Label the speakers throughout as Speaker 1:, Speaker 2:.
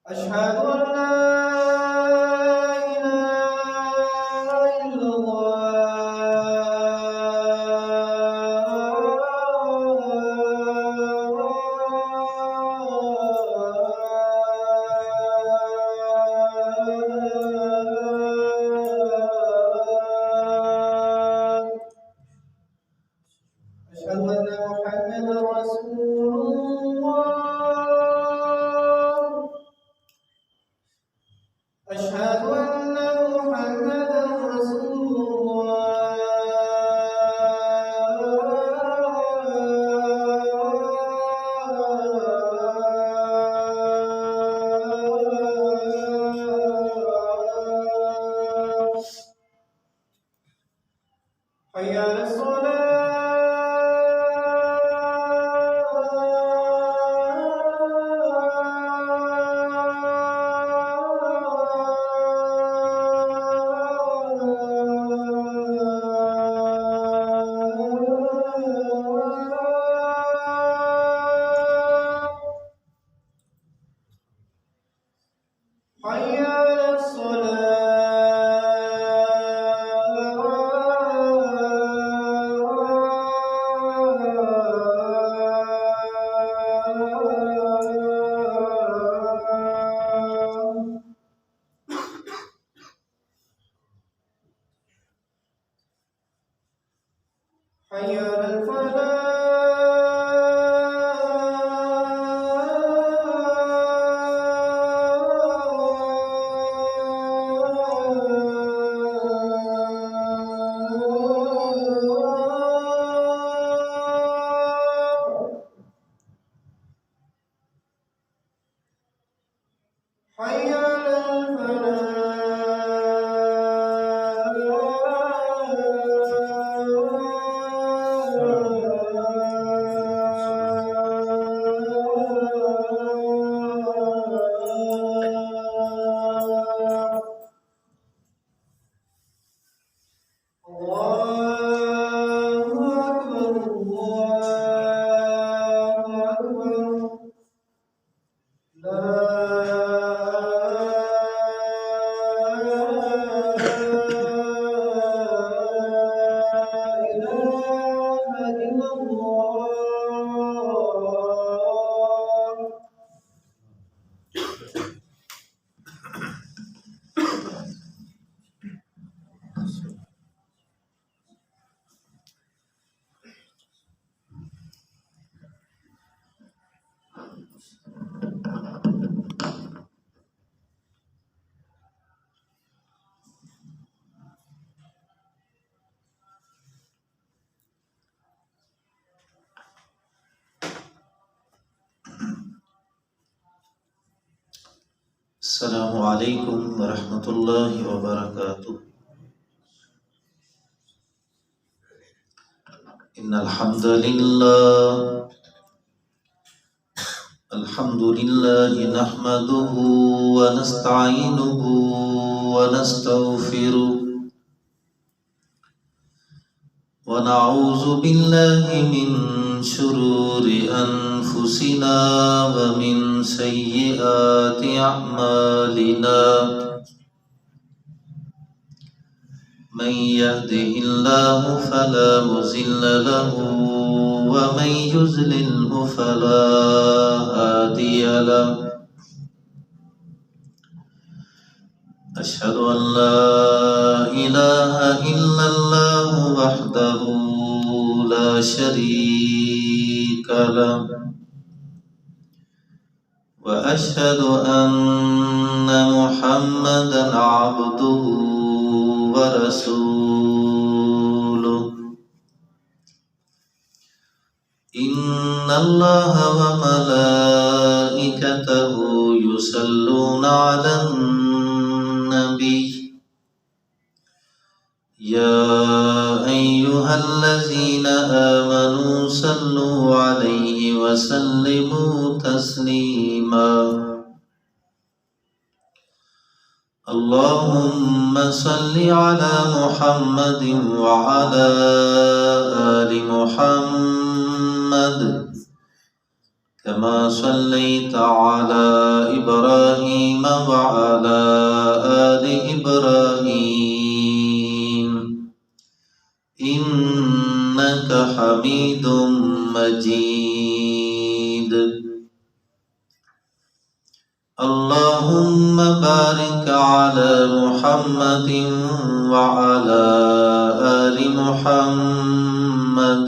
Speaker 1: أشهد أن لا إله إلا الله. أشهد أن محمدا رسول الله. أشهد أن محمدا رسول الله. حي على حي على الصلاة. حي على الفلاح. حي على الفلاح. الله أكبر الله أكبر. لا إله إلا الله.
Speaker 2: السلام عليكم ورحمة الله وبركاته. إن الحمد لله نحمده ونستعينه ونستغفره ونعوذ بالله من شرور أنفسنا ومن سيئات أعمالنا. من يهده الله فلا مضل له ومن يضلل فلا هادي له. أشهد أن لا إله إلا الله وحده لا شريك له وأشهد أن محمدا عبده ورسوله. إن الله وملائكته يصلون على النبي. يا أيها الذين آمنوا صلوا عليه وسلموا تسليما. اللهم صل على محمد وعلى آل محمد كما صليت على إبراهيم وعلى آل إبراهيم إنك حميد مجيد. اللهم بارك على محمد وعلى آل محمد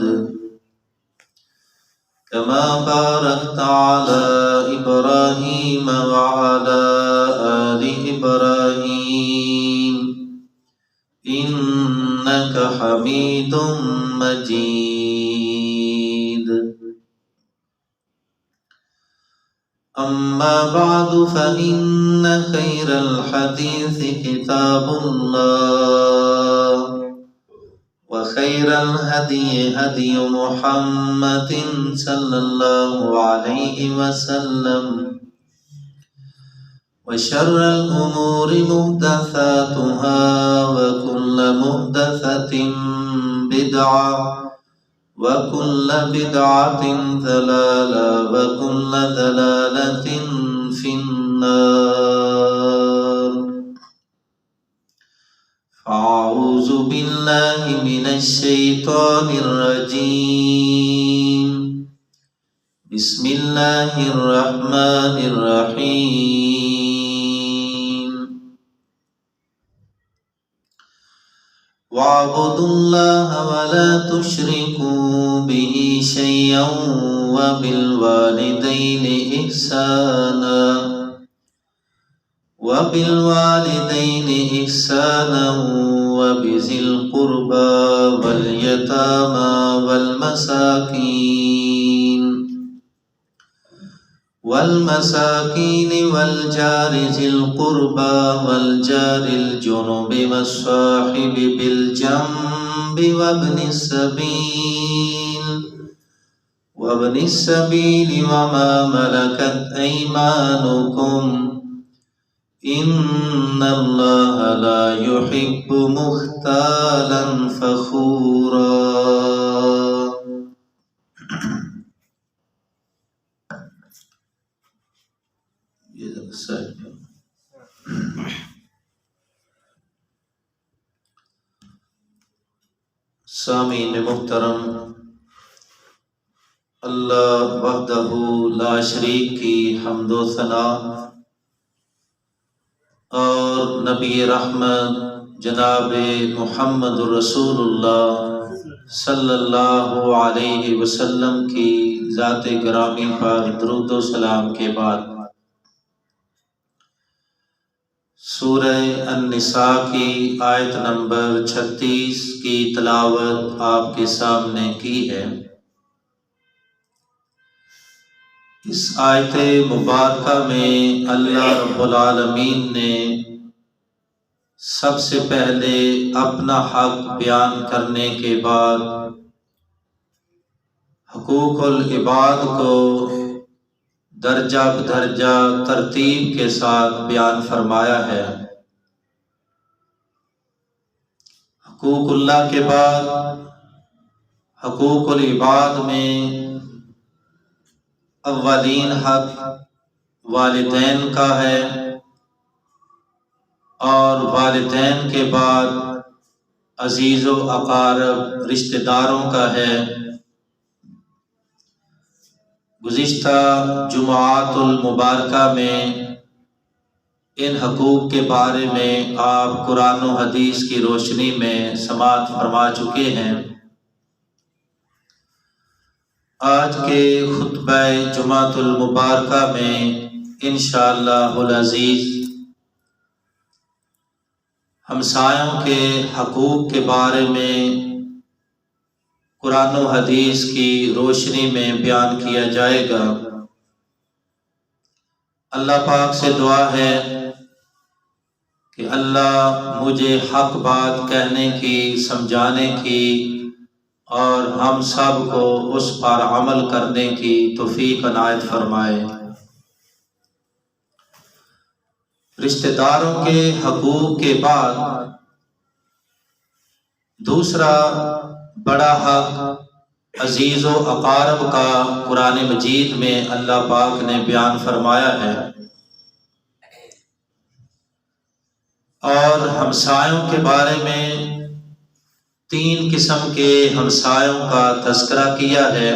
Speaker 2: كما باركت على إبراهيم وعلى آل إبراهيم إنك حميد مجيد. أما بعد فإن خير الحديث كتاب الله وخير الهدي هدي محمد صلى الله عليه وسلم وشر الأمور محدثاتها وكل محدثة بدعة وكل بدعة ضلالة وكل ضلالة في النار. أعوذ بالله من الشيطان الرجيم. بسم الله الرحمن الرحيم. واعبدوا الله ولا تشركوا به شيئا وبالوالدين إحسانا وبذي القربى واليتامى والمساكين والجار ذي القربى والجار الجنب والصاحب بالجنب وابن السبيل وما ملكت أيمانكم إن الله لا يحب مختالا فخورا. سامعین محترم، اللہ وحدہ لا شریک کی حمد و ثنا اور نبی رحمت جناب محمد رسول اللہ صلی اللہ علیہ وسلم کی ذات گرامی پر درود و سلام کے بعد سورہ النساء کی آیت نمبر 36 کی تلاوت آپ کے سامنے کی ہے۔ اس آیت مبارکہ میں اللہ رب العالمین نے سب سے پہلے اپنا حق بیان کرنے کے بعد حقوق العباد کو درجہ بدرجہ ترتیب کے ساتھ بیان فرمایا ہے۔ حقوق اللہ کے بعد حقوق العباد میں اولین حق والدین کا ہے اور والدین کے بعد عزیز و اقارب رشتہ داروں کا ہے۔ گزشتہ جمعات المبارکہ میں ان حقوق کے بارے میں آپ قرآن و حدیث کی روشنی میں سماعت فرما چکے ہیں۔ آج کے خطبہ جمعۃ المبارکہ میں انشاءاللہ العزیز ہمسایوں کے حقوق کے بارے میں قرآن و حدیث کی روشنی میں بیان کیا جائے گا۔ اللہ پاک سے دعا ہے کہ اللہ مجھے حق بات کہنے کی، سمجھانے کی اور ہم سب کو اس پر عمل کرنے کی توفیق عنایت فرمائے۔ رشتہ داروں کے حقوق کے بعد دوسرا بڑا حق عزیز و اقارب کا قرآن مجید میں اللہ پاک نے بیان فرمایا ہے، اور ہمسایوں کے بارے میں 3 قسم کے ہمسایوں کا تذکرہ کیا ہے۔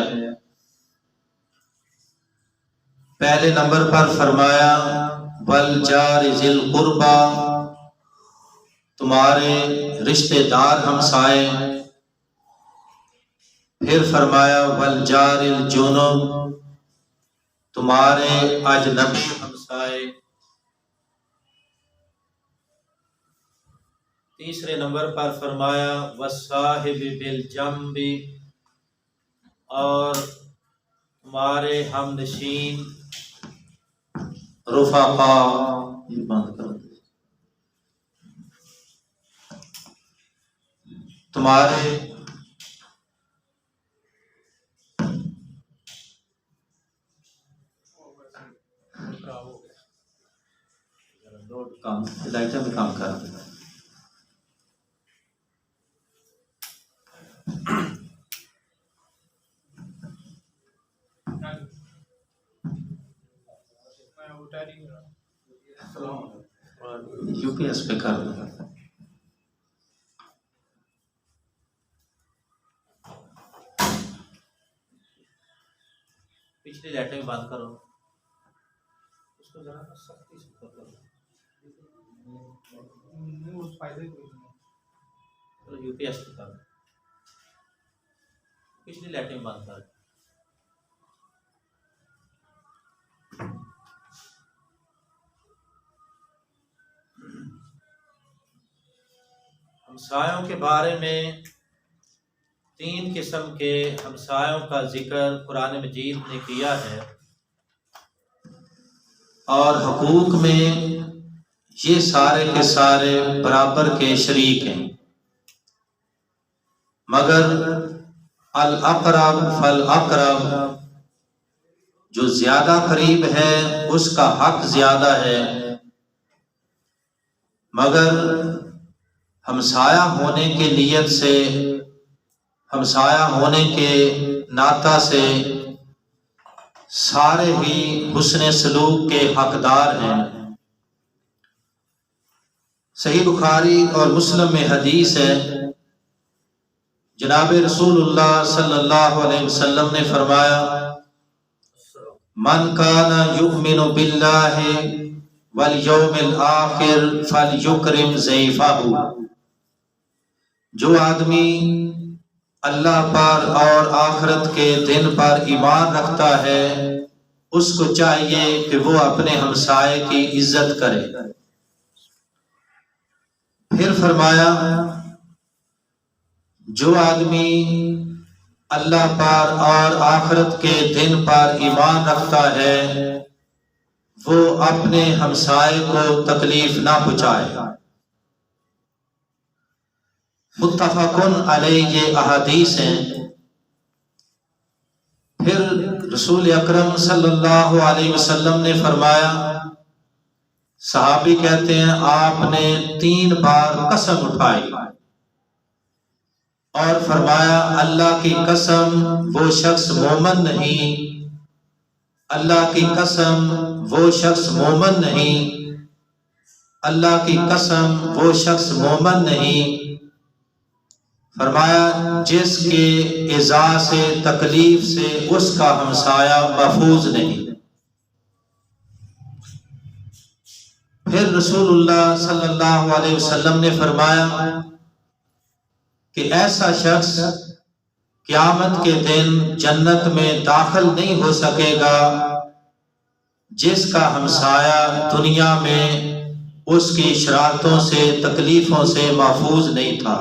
Speaker 2: پہلے نمبر پر فرمایا والجار ذی القربی، تمہارے رشتہ دار ہمسائے۔ پھر فرمایا والجار الجنب، تمہارے اجنبی ہمسائے۔ تیسرے نمبر پر فرمایا والصاحب بالجنب، اور تمہارے ہم نشین رفقا۔ یہ بند کر دو، تمہارے لائٹر میں کام کر دیں۔ یو پی ایس پہ کر دیں۔ پچھلی لائٹیں بھی بند کرو، اس کو ذرا سختی سے کرو۔ یو پی ایس پہ کر دیں، پچھلی لائٹیں بند کر دیں۔ ہمسایوں کے بارے میں 3 قسم کے ہمسایوں کا ذکر قرآن مجید نے کیا ہے، اور حقوق میں یہ سارے کے سارے برابر کے شریک ہیں، مگر الاقرب فالاقرب، جو زیادہ قریب ہے اس کا حق زیادہ ہے، مگر ہمسایہ ہونے کے نیت سے، ہمسایہ ہونے کے ناطہ سے سارے ہی حسن سلوک کے حقدار ہیں۔ صحیح بخاری اور مسلم میں حدیث ہے، جناب رسول اللہ صلی اللہ علیہ وسلم نے فرمایا من کان یؤمن باللہ والیوم الآخر فلیکرم ضیفہ، جو آدمی اللہ پر اور آخرت کے دن پر ایمان رکھتا ہے، اس کو چاہیے کہ وہ اپنے ہمسائے کی عزت کرے۔ پھر فرمایا جو آدمی اللہ پر اور آخرت کے دن پر ایمان رکھتا ہے، وہ اپنے ہمسائے کو تکلیف نہ پہنچائے۔ متفقن علیہ یہ احادیث ہیں۔ پھر رسول اکرم صلی اللہ علیہ وسلم نے فرمایا، صحابی کہتے ہیں آپ نے 3 بار قسم اٹھائی اور فرمایا اللہ کی قسم وہ شخص مومن نہیں، اللہ کی قسم وہ شخص مومن نہیں، اللہ کی قسم وہ شخص مومن نہیں۔ فرمایا جس کے ایذا سے، تکلیف سے اس کا ہمسایہ محفوظ نہیں۔ پھر رسول اللہ صلی اللہ علیہ وسلم نے فرمایا کہ ایسا شخص قیامت کے دن جنت میں داخل نہیں ہو سکے گا جس کا ہمسایہ دنیا میں اس کی شرارتوں سے، تکلیفوں سے محفوظ نہیں تھا۔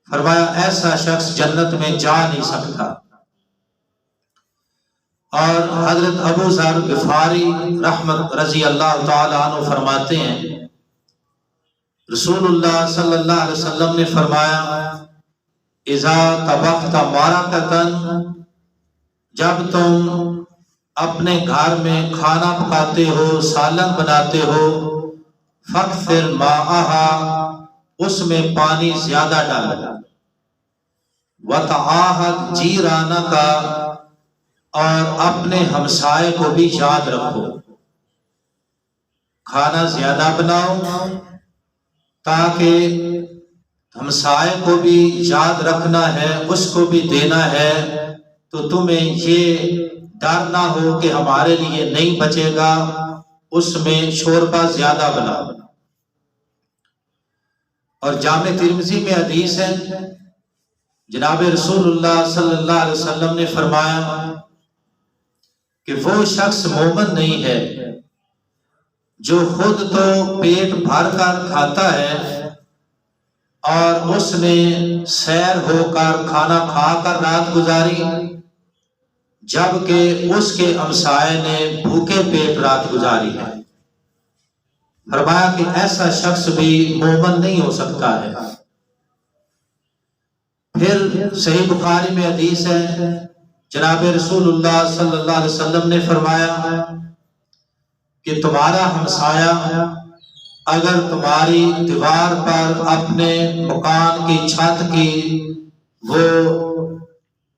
Speaker 2: فرمایا ایسا شخص جنت میں جا نہیں سکتا۔ اور حضرت ابو ذر غفاری رحمت رضی اللہ تعالی عنہ فرماتے ہیں رسول اللہ صلی اللہ علیہ وسلم نے فرمایا اذا طبخت مارقۃ، جب تم اپنے گھر میں کھانا پکاتے ہو، سالن بناتے ہو، فکثر ماءھا، اس میں پانی زیادہ ڈالو، وَتَعَاهَدْ جِيرَانَكَ اور اپنے ہمسائے کو بھی یاد رکھو. کھانا زیادہ بناؤ تاکہ ہمسائے کو بھی یاد رکھنا ہے، اس کو بھی دینا ہے، تو تمہیں یہ ڈر نہ ہو کہ ہمارے لیے نہیں بچے گا، اس میں شوربہ زیادہ بناؤ. اور جامع ترمذی میں حدیث ہے، جناب رسول اللہ صلی اللہ علیہ وسلم نے فرمایا کہ وہ شخص مومن نہیں ہے جو خود تو پیٹ بھر کر کھاتا ہے اور اس نے سیر ہو کر کھانا کھا کر رات گزاری، جبکہ اس کے ہمسائے نے بھوکے پیٹ رات گزاری ہے. فرمایا کہ ایسا شخص بھی مومن نہیں ہو سکتا ہے. پھر صحیح بخاری میں حدیث ہے، جناب رسول اللہ صلی اللہ علیہ وسلم نے فرمایا کہ تمہارا ہمسایہ اگر تمہاری دیوار پر اپنے مکان کی چھت کی وہ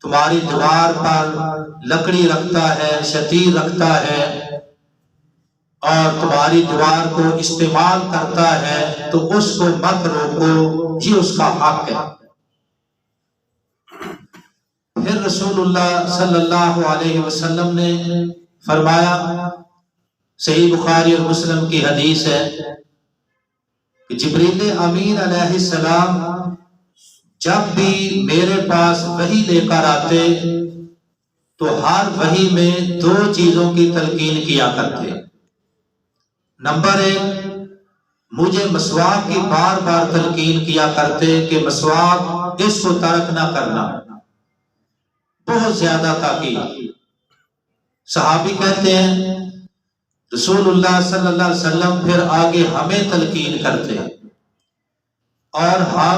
Speaker 2: تمہاری دیوار پر لکڑی رکھتا ہے، شتیر رکھتا ہے اور تمہاری دیوار کو استعمال کرتا ہے تو اس کو مت روکو، یہ اس کا حق ہے. پھر رسول اللہ صلی اللہ علیہ وسلم نے فرمایا، صحیح بخاری اور مسلم کی حدیث ہے کہ جبریل امین علیہ السلام جب بھی میرے پاس وحی لے کر آتے تو ہر وحی میں 2 چیزوں کی تلقین کیا کرتے. نمبر 1، مجھے مسواک کی بار بار تلقین کیا کرتے کہ مسواک اس کو ترک نہ کرنا، بہت زیادہ تاکید. صحابی کہتے ہیں رسول اللہ صلی اللہ علیہ وسلم پھر آگے ہمیں تلقین کرتے اور ہم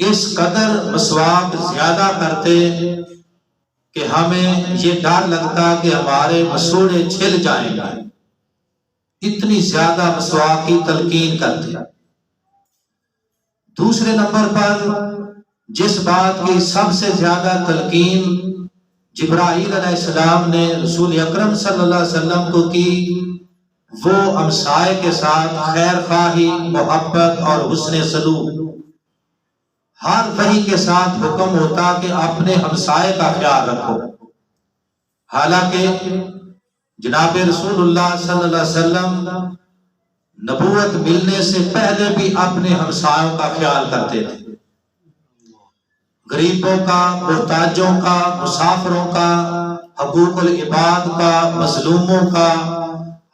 Speaker 2: اس قدر مسواک زیادہ کرتے کہ ہمیں یہ ڈر لگتا کہ ہمارے مسوڑے چھل جائیں گے، اتنی زیادہ مسواک کی تلقین کرتے. دوسرے نمبر پر جس بات کی سب سے زیادہ تلقین جبرائیل علیہ السلام نے رسول اکرم صلی اللہ علیہ وسلم کو کی، وہ ہمسائے کے ساتھ خیر خواہی، محبت اور حسن سلوک. ہر وحی کے ساتھ حکم ہوتا کہ اپنے ہمسائے کا خیال رکھو، حالانکہ جناب رسول اللہ صلی اللہ علیہ وسلم نبوت ملنے سے پہلے بھی اپنے ہمسایوں کا خیال کرتے تھے. غریبوں کا، محتاجوں کا، مسافروں کا، حقوق العباد کا، مظلوموں کا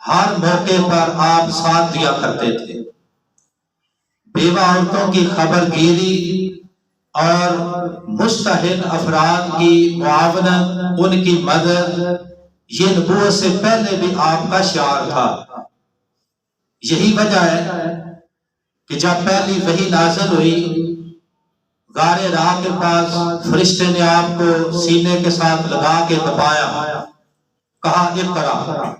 Speaker 2: ہر موقع پر آپ ساتھ دیا کرتے تھے. بیوہ عورتوں کی خبر گیری اور مستحق افراد کی معاونت، ان کی مدد، یہ نبوت سے پہلے بھی آپ کا شعار تھا. یہی وجہ ہے کہ جب پہلی وحی نازل ہوئی، غار راہ کے پاس فرشتے نے آپ کو سینے کے ساتھ لگا کے دبایا، کہا اقرا.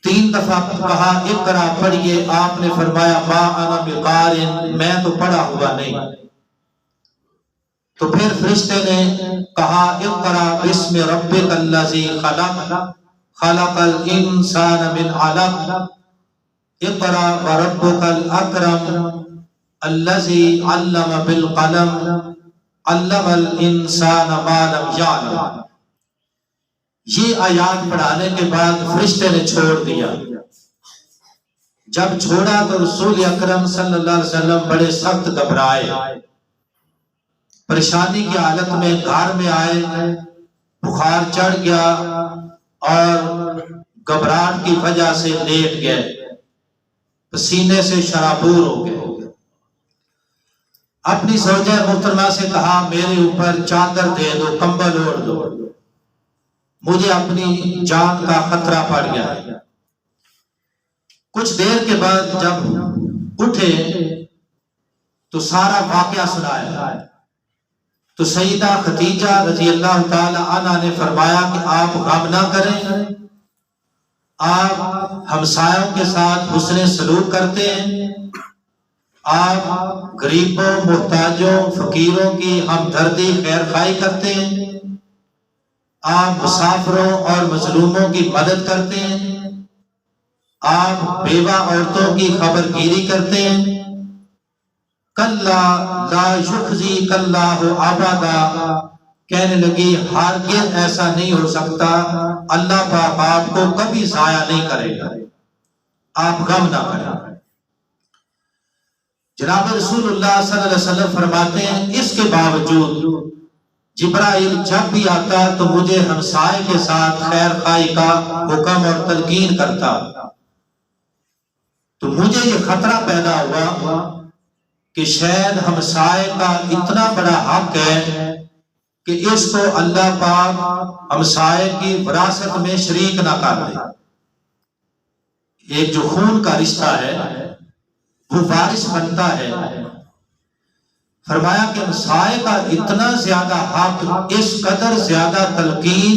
Speaker 2: 3 دفعہ کہا اقرا پڑھیے، آپ نے فرمایا ما انا بقارئ، میں تو پڑھا ہوا نہیں. تو پھر فرشتے نے کہا اقرا بسم ربک الذی خلق، خلق الانسان من علق، اقرا وربک الاکرم الذی علم بالقلم، علم الانسان ما لم یعلم. یہ آیات پڑھانے کے بعد فرشتے نے چھوڑ دیا. جب چھوڑا تو رسول اکرم صلی اللہ علیہ وسلم بڑے سخت گھبرائے، پریشانی کی حالت میں گھر میں آئے، بخار چڑھ گیا اور گھبراہٹ کی وجہ سے لیٹ گئے، پسینے سے شرابور ہو گئے. اپنی زوجہ محترمہ سے کہا میرے اوپر چادر دے دو، کمبل اوڑھ دو، مجھے اپنی جان کا خطرہ پڑ گیا. کچھ دیر کے بعد جب اٹھے تو سارا واقعہ سنایا. تو سیدہ خدیجہ رضی اللہ تعالی عنہا نے فرمایا کہ آپ غم نہ کریں، آپ ہمسایوں کے ساتھ حسن سلوک کرتے ہیں، آپ غریبوں، محتاجوں، فقیروں کی ہمدردی، خیر خواہی کرتے ہیں، آپ مسافروں اور مظلوموں کی مدد کرتے ہیں، آپ بیوہ عورتوں کی خبر گیری کرتے ہیں۔ کلا لا یخزیک اللہ ابدا، کہنے لگی ہرگز ایسا نہیں ہو سکتا، اللہ پاک آپ کو کبھی ضائع نہیں کرے گا، آپ غم نہ کریں۔ جناب رسول اللہ صلی اللہ علیہ وسلم فرماتے ہیں اس کے باوجود جبرائیل جب بھی آتا تو مجھے ہمسائے کے ساتھ خیر خواہی کا حکم اور تلقین کرتا، تو مجھے یہ خطرہ پیدا ہوا کہ شاید ہمسائے کا اتنا بڑا حق ہے کہ اس کو اللہ پاک ہمسائے کی وراثت میں شریک نہ کر دے۔ ایک جو خون کا رشتہ ہے وہ وارث بنتا ہے۔ فرمایا کہ ہمسائے کا اتنا زیادہ حق، اس قدر زیادہ تلقین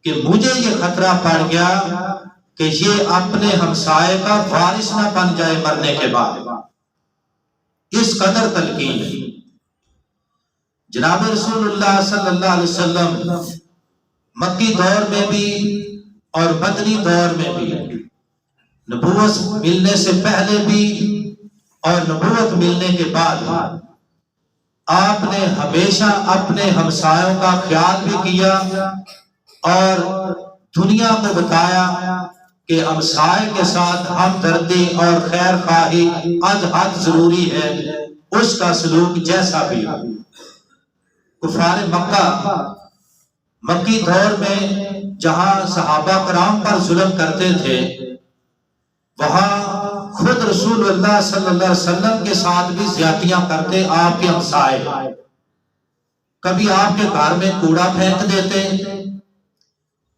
Speaker 2: کہ مجھے یہ خطرہ پڑ گیا کہ یہ اپنے ہمسائے کا وارث نہ بن جائے مرنے کے بعد، اس قدر تلقین ہے۔ جناب رسول اللہ صلی اللہ علیہ وسلم مکی دور میں بھی اور مدنی دور میں بھی، نبوت ملنے سے پہلے بھی اور نبوت ملنے کے بعد، آپ نے ہمیشہ اپنے ہمسایوں کا خیال بھی کیا اور دنیا کو بتایا کہ ہمسائے کے ساتھ ہمدردی اور خیر خواہی از حد ضروری ہے، اس کا سلوک جیسا بھی ہو۔ کفار مکہ مکی دور میں جہاں صحابہ کرام پر ظلم کرتے تھے، وہاں خود رسول اللہ صلی اللہ علیہ وسلم کے ساتھ بھی زیادتیاں کرتے آپ کے ہمسائے۔ کبھی آپ کے گھر میں کوڑا پھینک دیتے،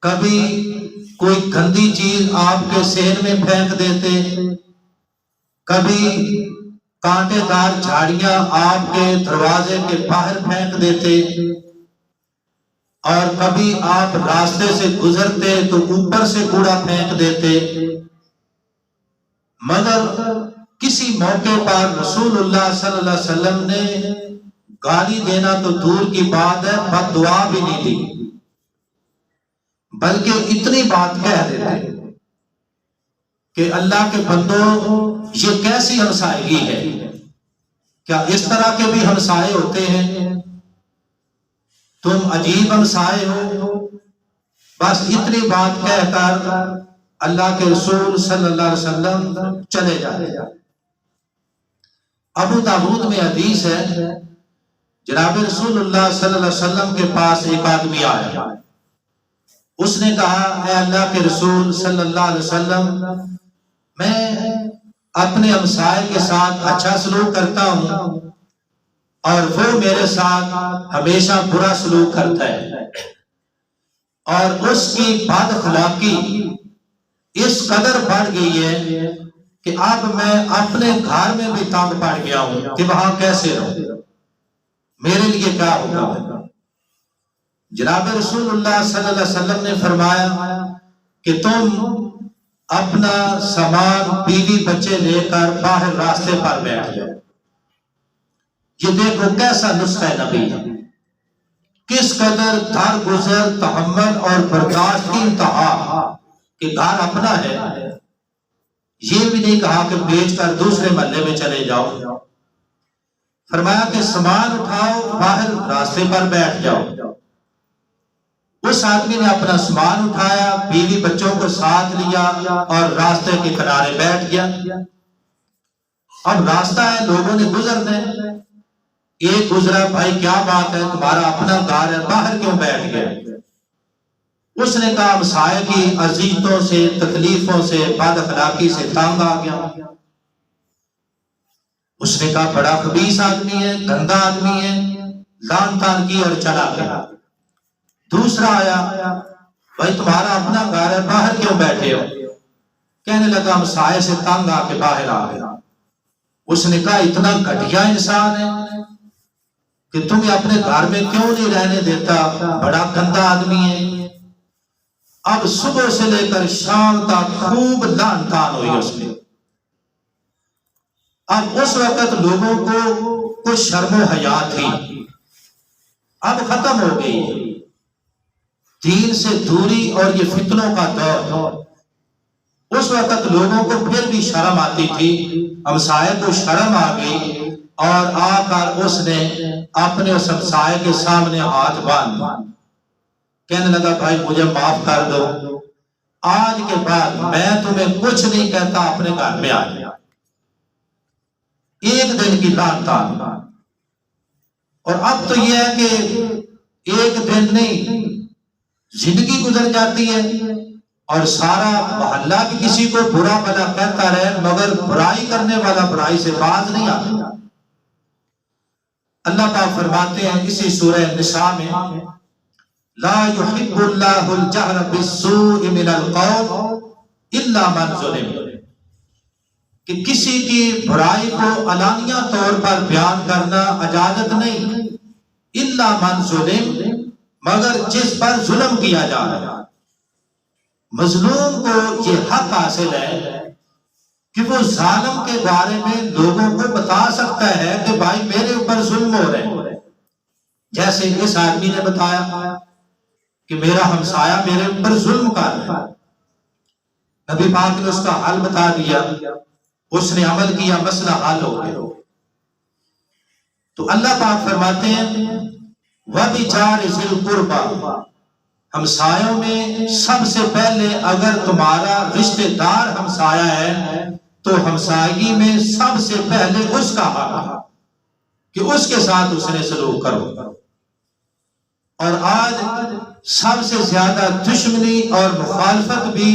Speaker 2: کبھی کوئی گندی چیز آپ کے صحن میں پھینک دیتے، کبھی کانٹے دار جھاڑیاں آپ کے دروازے کے باہر پھینک دیتے، اور کبھی آپ راستے سے گزرتے تو اوپر سے کوڑا پھینک دیتے۔ مگر کسی موقع پر رسول اللہ صلی اللہ علیہ وسلم نے گالی دینا تو دور کی بات ہے، بد دعا بھی نہیں دی، بلکہ اتنی بات کہہ دیتے کہ اللہ کے بندوں یہ کیسی ہمسائیگی ہے، کیا اس طرح کے بھی ہمسائے ہوتے ہیں؟ تم عجیب ہمسائے ہو۔ بس اتنی بات کہہ کر اللہ کے رسول صلی اللہ علیہ وسلم چلے جاتے۔ ابو داؤد میں حدیث ہے، جناب رسول اللہ صلی اللہ علیہ وسلم کے پاس ایک آدمی آیا، اس نے کہا اے اللہ کے رسول صلی اللہ علیہ وسلم، میں اپنے ہمسائے کے ساتھ اچھا سلوک کرتا ہوں اور وہ میرے ساتھ ہمیشہ برا سلوک کرتا ہے، اور اس کی بد اخلاقی اس قدر بڑھ گئی ہے کہ اب میں اپنے گھر میں بھی تنگ پڑ گیا ہوں کہ وہاں کیسے رہوں، میرے لیے کیا ہوگا۔ جناب رسول اللہ صلی اللہ علیہ وسلم نے فرمایا کہ تم اپنا سامان، بیوی بچے لے کر باہر راستے پر بیٹھ جاؤ۔ یہ دیکھو کیسا نسخہ نبی ہے، کس قدر درگزر، تحمل اور برداشت کی انتہا کہ گھر اپنا ہے، یہ بھی نہیں کہا کہ بیچ کر دوسرے محلے میں چلے جاؤ، فرمایا کہ سامان اٹھاؤ، باہر راستے پر بیٹھ جاؤ۔ اس آدمی نے اپنا سامان اٹھایا، بیوی بچوں کو ساتھ لیا اور راستے کے کنارے بیٹھ گیا۔ اب راستہ ہے، لوگوں نے گزرنا ہے، ایک گزرا، بھائی کیا بات ہے، تمہارا اپنا گھر ہے، باہر کیوں بیٹھ گیا؟ اس نے کہا ہمسائے کی اذیتوں سے، تکلیفوں سے، بد اخلاقی سے تنگ آ گیا۔ اس نے کہا بڑا خبیث آدمی ہے، گندا آدمی ہے، لان تان کی اور چلا گیا۔ دوسرا آیا، بھائی تمہارا اپنا گھر ہے، باہر کیوں بیٹھے ہو؟ کہنے لگا ہمسائے سے تنگ آ کے باہر آ گیا۔ اس نے کہا اتنا گھٹیا انسان ہے کہ تمہیں اپنے گھر میں کیوں نہیں رہنے دیتا، بڑا گندا آدمی ہے۔ اب صبح سے لے کر شام تک خوب لان تان ہوئی اس میں۔ اب اس وقت لوگوں کو کچھ شرم و حیا تھی، اب ختم ہو گئی، دین سے دوری اور یہ فتنوں کا دور۔ اس وقت لوگوں کو پھر بھی شرم آتی تھی، ہمسائے کو شرم آ گئی، اور آ کر اس نے اپنے اس ہمسائے کے سامنے ہاتھ باندھ کہنے لگا بھائی مجھے معاف کر دو، آج کے بعد میں تمہیں کچھ نہیں کہتا، اپنے گھر میں آ جاؤ۔ ایک دن کی لان تان، اور اب تو یہ ہے کہ ایک دن نہیں، زندگی گزر جاتی ہے اور سارا محلہ بھی کسی کو برا بھلا کہتا رہے، مگر برائی کرنے والا برائی سے باز نہیں آتا۔ اللہ پاک فرماتے ہیں اسی سورہ نساء میں، لا يحب اللہ الجہر بالسوء من القول الا من ظلم، کہ کسی کی برائی کو علانیہ طور پر بیان کرنا اجازت نہیں، الا من ظلم، مگر جس پر ظلم کیا جا رہا ہے۔ مظلوم کو یہ حق حاصل ہے کہ وہ ظالم کے بارے میں لوگوں کو بتا سکتا ہے کہ بھائی میرے اوپر ظلم ہو رہے ہیں، جیسے اس آدمی نے بتایا کہ میرا ہمسایہ میرے اوپر ظلم کر رہا ہے، نبی پاک نے اس کا حل بتا دیا، اس نے عمل کیا، مسئلہ حل ہو گیا۔ تو اللہ پاک فرماتے ہیں وَبِجَارِ ذِي الْقُرْبَى، ہمسایوں میں سب سے پہلے اگر تمہارا رشتہ دار ہمسایہ ہے تو ہمسایگی میں سب سے پہلے اس کا حق ہے کہ اس کے ساتھ اس نے سلوک کرو۔ اور آج سب سے زیادہ دشمنی اور مخالفت بھی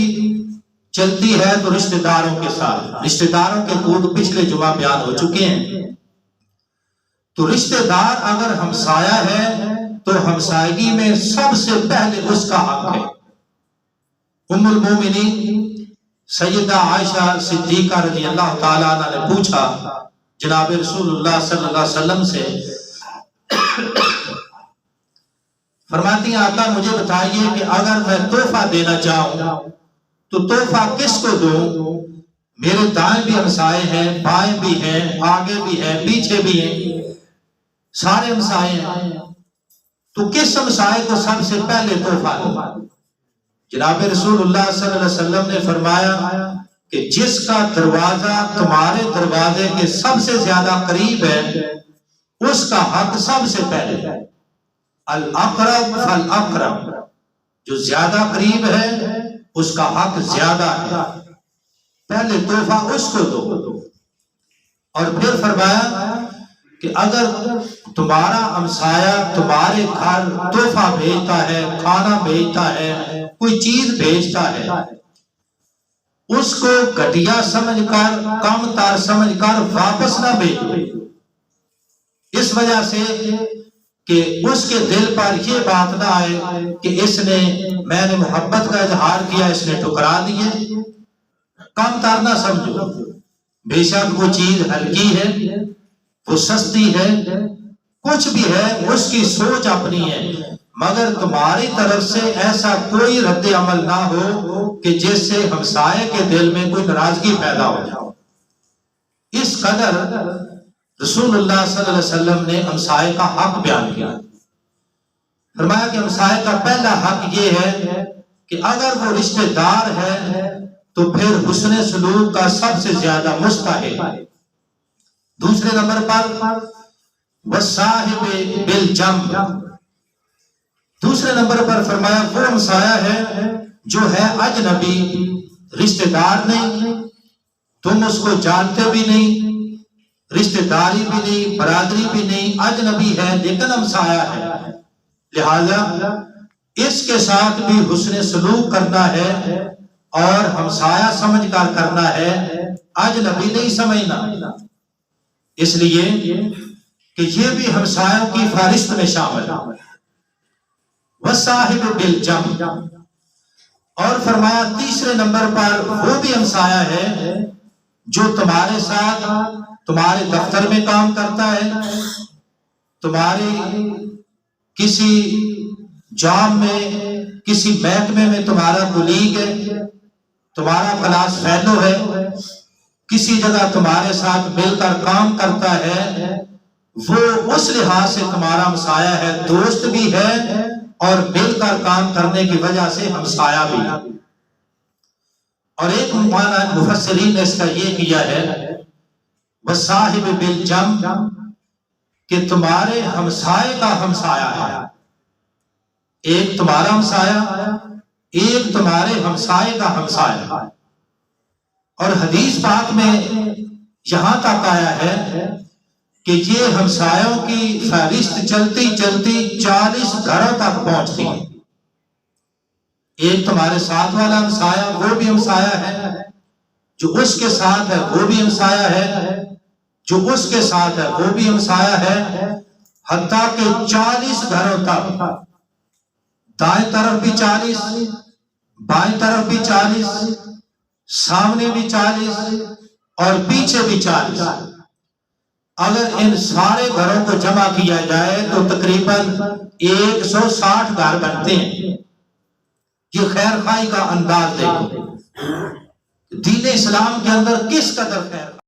Speaker 2: چلتی ہے تو رشتہ داروں کے ساتھ، رشتہ داروں کے حقوق پچھلے جمعہ بیان ہو چکے ہیں۔ تو رشتہ دار اگر ہمسایہ ہے تو ہمسایگی میں سب سے پہلے اس کا حق ہے۔ ام المومنین سیدہ عائشہ صدیقہ رضی اللہ تعالیٰ عنہ نے پوچھا جناب رسول اللہ صلی اللہ علیہ وسلم سے، فرماتی ہیں آقا مجھے بتائیے کہ اگر میں تحفہ دینا چاہوں تو تحفہ کس کو دوں؟ میرے دائیں بھی ہمسائے ہیں، بائیں بھی ہیں، آگے بھی ہیں، پیچھے بھی ہیں، سارے ہمسائے ہیں، تو کس ہمسائے کو سب سے پہلے تحفہ دوں؟ جناب رسول اللہ صلی اللہ علیہ وسلم نے فرمایا کہ جس کا دروازہ تمہارے دروازے کے سب سے زیادہ قریب ہے اس کا حق سب سے پہلے ہے۔ الاقرب فالاقرب، جو زیادہ قریب ہے اس کا حق زیادہ ہے، پہلے تحفہ اس کو دو۔ اور پھر فرمایا کہ اگر تمہارا ہمسایہ تمہارے گھر تحفہ بھیجتا ہے، کھانا بھیجتا ہے، کوئی چیز بھیجتا ہے، اس کو گھٹیا سمجھ کر، کم تار سمجھ کر واپس نہ بھیجو، اس وجہ سے کہ اس کے دل پر یہ بات نہ آئے کہ اس نے، میں نے محبت کا اظہار کیا، اس نے ٹھکرا دیے۔ کم تار نہ سمجھو، بے شک وہ چیز ہلکی ہے، وہ سستی ہے، کچھ بھی ہے، اس کی سوچ اپنی ہے، مگر تمہاری طرف سے ایسا کوئی رد عمل نہ ہو کہ جس سے ہمسائے کے دل میں کوئی ناراضگی پیدا ہو جائے۔ اس قدر رسول اللہ صلی اللہ علیہ وسلم نے ہمسائے کا حق بیان کیا۔ فرمایا کہ ہمسائے کا پہلا حق یہ ہے کہ اگر وہ رشتہ دار ہے تو پھر حسن سلوک کا سب سے زیادہ مستحق ہے۔ دوسرے نمبر پر وصاحب بالجنب، دوسرے نمبر پر فرمایا وہ ہمسایہ ہے جو ہے اجنبی، رشتہ دار نہیں، تم اس کو جانتے بھی نہیں، رشتہ داری بھی نہیں، برادری بھی نہیں، اجنبی ہے لیکن ہمسایہ ہے، لہذا اس کے ساتھ بھی حسن سلوک کرنا ہے اور ہمسایہ سمجھ کر کرنا ہے، اجنبی نہیں سمجھنا، اس لیے کہ یہ بھی ہمسایوں کی فہرست میں شامل ہے۔ وصاحب بالجنب، اور فرمایا تیسرے نمبر پر وہ بھی ہمسایہ ہے جو تمہارے ساتھ تمہارے دفتر میں کام کرتا ہے، تمہاری کسی جاب میں، کسی محکمے میں تمہارا کولیگ ہے، تمہارا کلاس فیلو ہے، کسی جگہ تمہارے ساتھ مل کر کام کرتا ہے وہ اس لحاظ سے تمہارا ہمسایہ ہے، دوست بھی ہے اور مل کر کام کرنے کی وجہ سے ہمسایہ بھی۔ اور ایک معنی مفسرین نے اس کا یہ کیا ہے وصاحب بالجنب، کہ تمہارے ہمسائے کا ہمسایہ ہے، ایک تمہارا ہمسایہ ایک تمہارے ہمسائے کا ہمسایہ۔ اور حدیث پاک میں یہاں تک آیا ہے کہ یہ ہمسایوں کی فہرست چلتی چلتی 40 گھروں تک پہنچتی ہے۔ ایک تمہارے ساتھ والا ہمسایہ وہ بھی ہمسایہ ہے، جو اس کے ساتھ ہے وہ بھی ہمسایہ ہے، جو اس کے ساتھ ہے وہ بھی ہمسایہ ہے، حتیٰ کہ 40 گھروں تک، دائیں طرف بھی 40، بائیں طرف بھی 40، سامنے بھی 40 اور پیچھے بھی 40۔ اگر ان سارے گھروں کو جمع کیا جائے تو تقریباً 160 گھر بنتے ہیں۔ یہ خیر خواہی کا انداز دیکھو، دین اسلام کے اندر کس قدر خیر